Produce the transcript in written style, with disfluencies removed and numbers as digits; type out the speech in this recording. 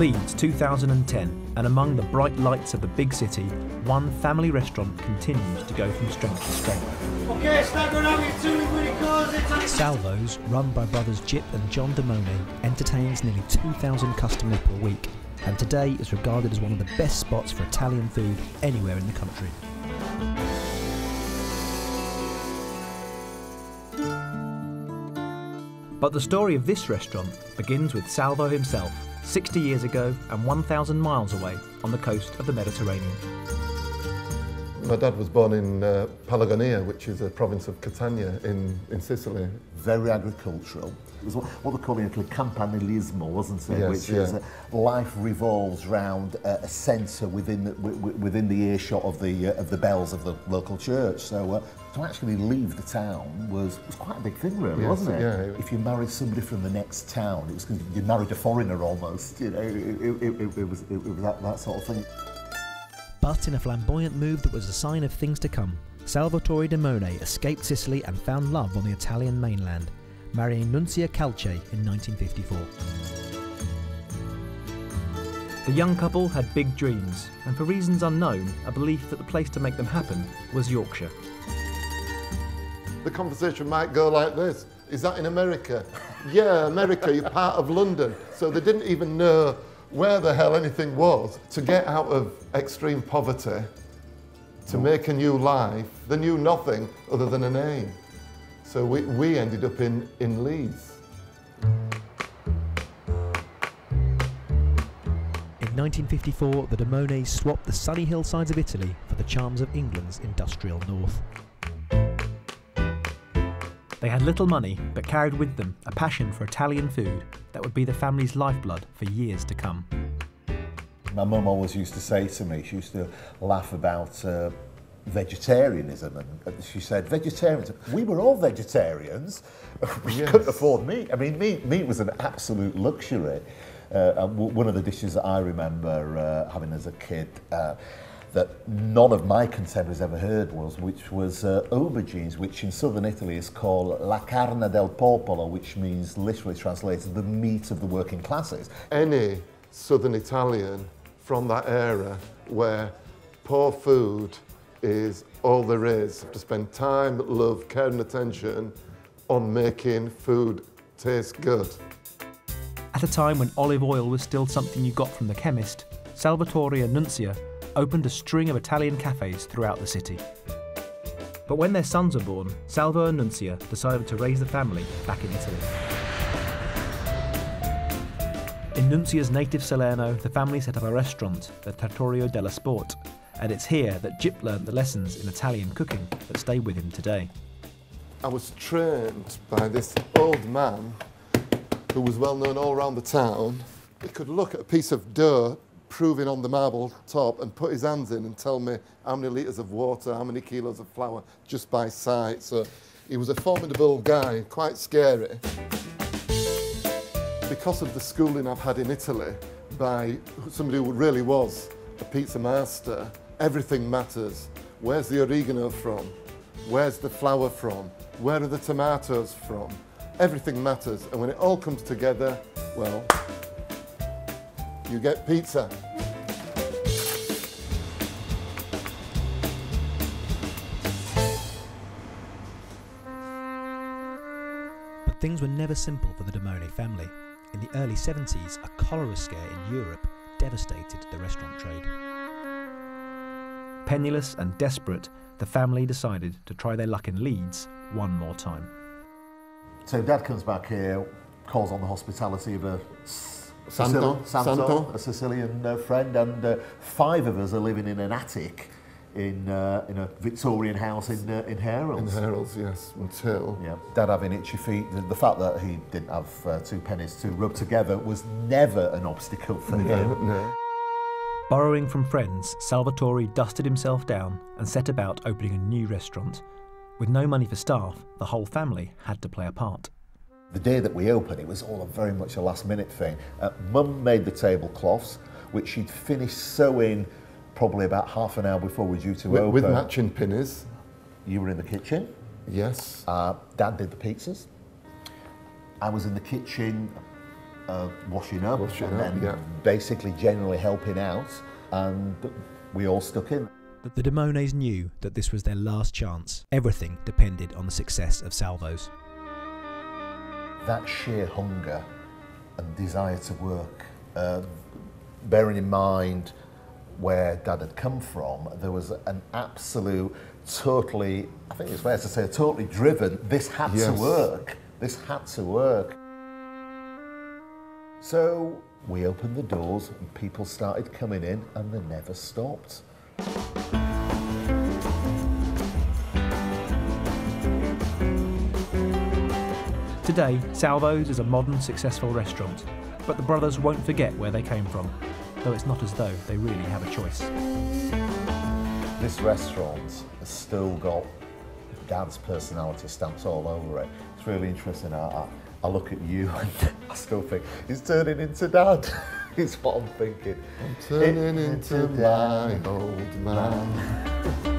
Leeds 2010, and among the bright lights of the big city, one family restaurant continues to go from strength to strength. Okay, start going out with 2 liquid. Salvo's, run by brothers Jip and John Dammone, entertains nearly 2,000 customers per week, and today is regarded as one of the best spots for Italian food anywhere in the country. But the story of this restaurant begins with Salvo himself, 60 years ago and 1,000 miles away on the coast of the Mediterranean. My dad was born in Pelagonia, which is a province of Catania in Sicily. Very agricultural. It was what they call in Italy campanilismo, wasn't it? Yes, which yeah. is life revolves round a centre within the earshot of the bells of the local church. So to actually leave the town was quite a big thing, really, Yes, wasn't it? yeah. If you married somebody from the next town, it was you married a foreigner almost. You know, it was that sort of thing. But in a flamboyant move that was a sign of things to come, Salvatore Dammone escaped Sicily and found love on the Italian mainland, marrying Nunzia Calce in 1954. The young couple had big dreams, and for reasons unknown, a belief that the place to make them happen was Yorkshire. The conversation might go like this: is that in America? Yeah, America, you're part of London. So they didn't even know where the hell anything was. To get out of extreme poverty, to make a new life, they knew nothing other than a name. So we ended up in Leeds. In 1954, the Dammones swapped the sunny hillsides of Italy for the charms of England's industrial north. They had little money, but carried with them a passion for Italian food that would be the family's lifeblood for years to come. My mum always used to say to me, she used to laugh about vegetarianism, and she said, vegetarians, we were all vegetarians, we couldn't afford meat. I mean, meat was an absolute luxury. One of the dishes that I remember having as a kid that none of my contemporaries ever heard which was aubergines, which in southern Italy is called la carne del popolo, which means, literally translated, the meat of the working classes. Any southern Italian from that era where poor food is all there is, to spend time, love, care and attention on making food taste good. At a time when olive oil was still something you got from the chemist, Salvatore and Nunzia opened a string of Italian cafes throughout the city. But when their sons were born, Salvo and Nunzia decided to raise the family back in Italy. In Nunzia's native Salerno, the family set up a restaurant, the Trattoria della Sport, and it's here that Jip learned the lessons in Italian cooking that stay with him today. I was trained by this old man who was well known all around the town. He could look at a piece of dough proving on the marble top and put his hands in and tell me how many litres of water, how many kilos of flour, just by sight. So he was a formidable guy, quite scary. Because of the schooling I've had in Italy by somebody who really was a pizza master, everything matters. Where's the oregano from? Where's the flour from? Where are the tomatoes from? Everything matters, and when it all comes together, well, you get pizza. But things were never simple for the Dammone family. In the early 70s, a cholera scare in Europe devastated the restaurant trade. Penniless and desperate, the family decided to try their luck in Leeds one more time. So Dad comes back here, calls on the hospitality of a Santo, a Sicilian friend, and 5 of us are living in an attic in a Victorian house in Headingley. In Headingley, yes, until... Yeah, Dad having itchy feet. The fact that he didn't have 2 pennies to rub together was never an obstacle for him. No. Borrowing from friends, Salvatore dusted himself down and set about opening a new restaurant. With no money for staff, the whole family had to play a part. The day that we opened, it was all very much a last-minute thing. Mum made the tablecloths, which she'd finished sewing probably about half an hour before we were due to open. With matching pennies. You were in the kitchen. Yes. Dad did the pizzas. I was in the kitchen washing up, basically generally helping out, and we all stuck in. But the Dammones knew that this was their last chance. Everything depended on the success of Salvo's. That sheer hunger and desire to work, bearing in mind where Dad had come from, there was an absolute, totally, I think it's fair to say, totally driven, this had to work. This had to work. So we opened the doors and people started coming in and they never stopped. Today, Salvo's is a modern, successful restaurant, but the brothers won't forget where they came from, though it's not as though they really have a choice. This restaurant has still got Dad's personality stamped all over it. It's really interesting. I look at you and I still think, he's turning into Dad. Is what I'm thinking. I'm turning into my old man.